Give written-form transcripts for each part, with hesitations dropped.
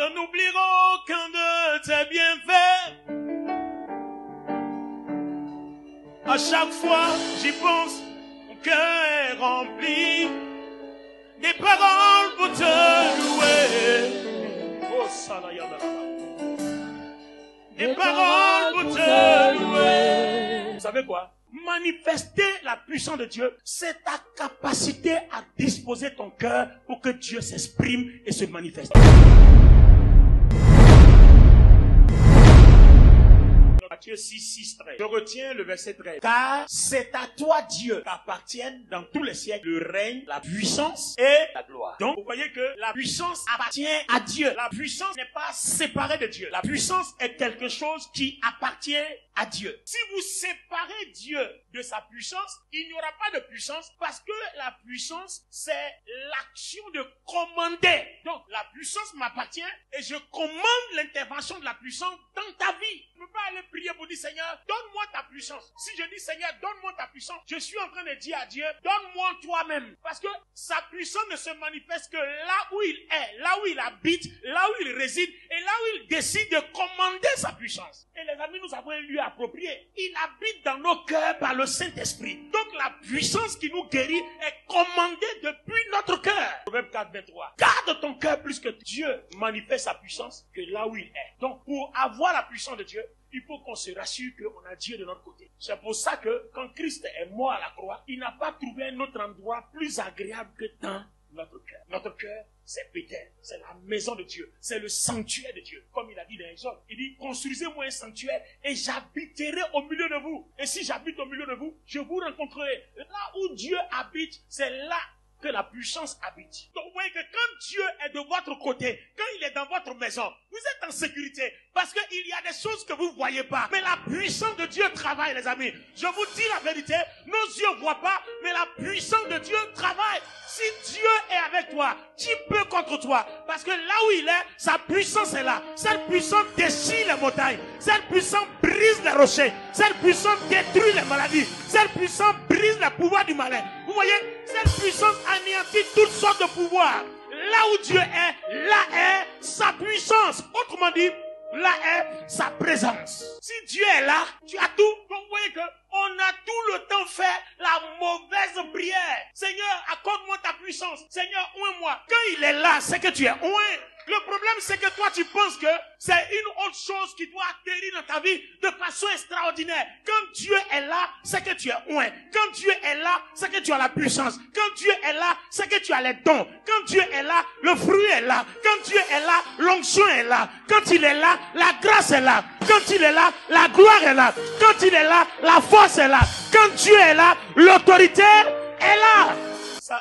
Je n'oublierai aucun de tes bienfaits. À chaque fois j'y pense, mon cœur est rempli des paroles pour te louer. Oh, salayana. Des paroles pour te louer. Vous savez quoi? Manifester la puissance de Dieu, c'est ta capacité à disposer ton cœur pour que Dieu s'exprime et se manifeste. Matthieu 6, 13. Je retiens le verset 13. Car c'est à toi, Dieu, qu'appartiennent dans tous les siècles le règne, la puissance et la gloire. Donc, vous voyez que la puissance appartient à Dieu. La puissance n'est pas séparée de Dieu. La puissance est quelque chose qui appartient à Dieu. Si vous séparez Dieu de sa puissance, il n'y aura pas de puissance parce que la puissance, c'est l'action de commander. Donc, la puissance m'appartient et je commande l'intervention de la puissance dans ta vie. Je ne peux pas aller prier pour dire, Seigneur, donne-moi ta puissance. Si je dis, Seigneur, donne-moi ta puissance, je suis en train de dire à Dieu, donne-moi toi-même. Parce que sa puissance ne se manifeste que là où il est, là où il habite, là où il réside et là où il décide de commander sa puissance. Et les amis, nous avons un lieu approprié. Il habite dans nos cœurs par le Saint-Esprit. Donc la puissance qui nous guérit est commandée depuis notre cœur. Proverbe 4, 23. Garde ton cœur plus que Dieu manifeste sa puissance que là où il est. Donc pour avoir la puissance de Dieu, il faut qu'on se rassure qu'on a Dieu de notre côté. C'est pour ça que quand Christ est mort à la croix, il n'a pas trouvé un autre endroit plus agréable que dans notre cœur. Notre cœur, c'est Bethel, c'est la maison de Dieu, c'est le sanctuaire de Dieu. Comme il a dit dans Exode, il dit, construisez-moi un sanctuaire et j'habiterai au milieu de vous. Et si j'habite au milieu de vous, je vous rencontrerai. Là où Dieu habite, c'est là que la puissance habite. Donc vous voyez que quand Dieu est de votre côté, quand il est dans votre maison, vous êtes en sécurité parce qu'il y a des choses que vous ne voyez pas. Mais la puissance de Dieu travaille, les amis. Je vous dis la vérité, nos yeux ne voient pas, mais la puissance de Dieu travaille. Si Dieu est avec toi, qui peut contre toi? Parce que là où il est, sa puissance est là. Cette puissance déchire les montagnes. Cette puissance brise les rochers. Cette puissance détruit les maladies. Cette puissance brise les pouvoirs du malin. Vous voyez, cette puissance anéantit toutes sortes de pouvoirs. Là où Dieu est, là est sa puissance. Autrement dit, là est sa présence. Si Dieu est là, tu as tout. Donc vous voyez que on a tout le temps fait la mauvaise prière. Seigneur, accorde-moi ta puissance. Seigneur, oins-moi. Quand il est là, c'est que tu es oint. Le problème, c'est que toi, tu penses que c'est une autre chose qui doit atterrir dans ta vie de façon extraordinaire. Quand Dieu est là, c'est que tu es oint. Quand Dieu est là, c'est que tu as la puissance. Quand Dieu est là, c'est que tu as les dons. Quand Dieu est là, le fruit est là. Quand Dieu est là, l'onction est là. Quand il est là, la grâce est là. Quand il est là, la gloire est là. Quand il est là, la force est là. Quand Dieu est là, l'autorité est là.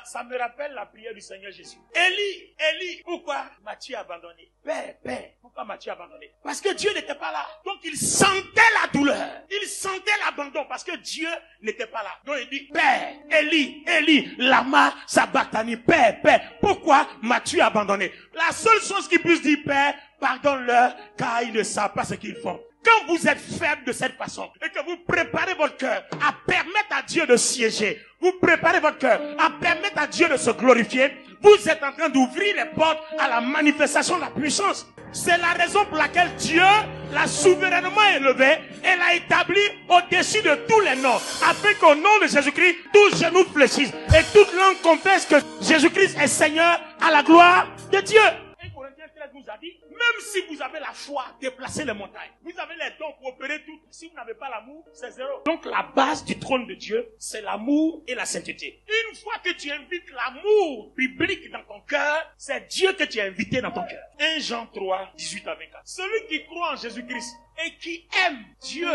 Ça me rappelle la prière du Seigneur Jésus. Élie, pourquoi m'as-tu abandonné? Père, pourquoi m'as-tu abandonné? Parce que Dieu n'était pas là. Donc il sentait la douleur. Il sentait l'abandon parce que Dieu n'était pas là. Donc il dit, Père, Élie, lama sabachthani, Père, pourquoi m'as-tu abandonné? La seule chose qu'il puisse dire, Père, pardonne-leur car ils ne savent pas ce qu'ils font. Quand vous êtes faible de cette façon et que vous préparez votre cœur à permettre à Dieu de siéger, vous préparez votre cœur à permettre à Dieu de se glorifier, vous êtes en train d'ouvrir les portes à la manifestation de la puissance. C'est la raison pour laquelle Dieu l'a souverainement élevé et l'a établi au-dessus de tous les noms, afin qu'au nom de Jésus-Christ, tout genou fléchisse et toute langue confesse que Jésus-Christ est Seigneur à la gloire de Dieu. Nous a dit, même si vous avez la foi, déplacer les montagnes. Vous avez les dons pour opérer tout. Si vous n'avez pas l'amour, c'est zéro. Donc la base du trône de Dieu, c'est l'amour et la sainteté. Une fois que tu invites l'amour biblique dans ton cœur, c'est Dieu que tu as invité dans ton cœur. 1 Jean 3, 18 à 24. Celui qui croit en Jésus-Christ et qui aime Dieu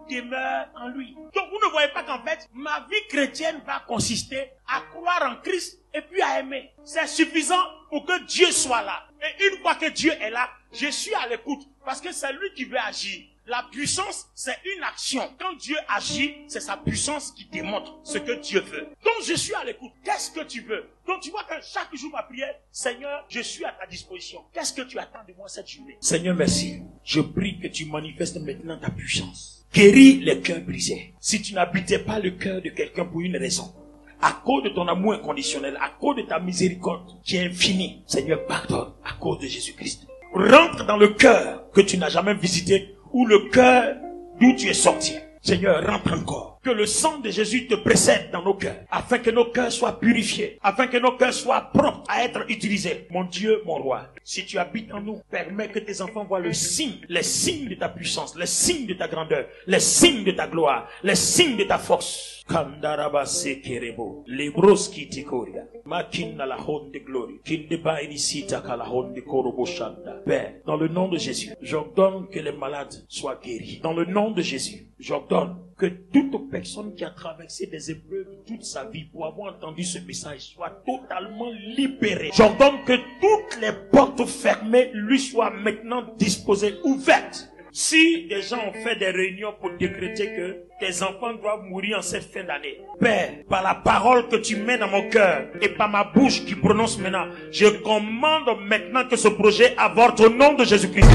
demeure en lui. Donc vous ne voyez pas qu'en fait, ma vie chrétienne va consister à croire en Christ et puis à aimer. C'est suffisant pour que Dieu soit là. Et une fois que Dieu est là, je suis à l'écoute. Parce que c'est lui qui veut agir. La puissance, c'est une action. Quand Dieu agit, c'est sa puissance qui démontre ce que Dieu veut. Donc je suis à l'écoute. Qu'est-ce que tu veux? Donc tu vois que chaque jour ma prière, Seigneur, je suis à ta disposition. Qu'est-ce que tu attends de moi cette journée? Seigneur, merci. Je prie que tu manifestes maintenant ta puissance. Guéris les cœurs brisés. Si tu n'habitais pas le cœur de quelqu'un pour une raison, à cause de ton amour inconditionnel, à cause de ta miséricorde qui est infinie, Seigneur, pardonne à cause de Jésus-Christ. rentre dans le cœur que tu n'as jamais visité ou le cœur d'où tu es sorti. Seigneur, rentre encore. Que le sang de Jésus te précède dans nos cœurs, afin que nos cœurs soient purifiés, afin que nos cœurs soient propres à être utilisés. Mon Dieu, mon roi, si tu habites en nous, permets que tes enfants voient le signe, les signes de ta puissance, les signes de ta grandeur, les signes de ta gloire, les signes de ta force. Kandarabase kerebo, lebroski tikoria, makinna la honde glory, kindeba inisita kala honde korobo shanda. Père, dans le nom de Jésus, j'ordonne que les malades soient guéris. Dans le nom de Jésus, j'ordonne que toute personne qui a traversé des épreuves toute sa vie pour avoir entendu ce message soit totalement libérée. J'ordonne que toutes les portes fermées lui soient maintenant disposées, ouvertes. Si des gens ont fait des réunions pour décréter que tes enfants doivent mourir en cette fin d'année, Père, par la parole que tu mets dans mon cœur et par ma bouche qui prononce maintenant, je commande maintenant que ce projet avorte au nom de Jésus-Christ.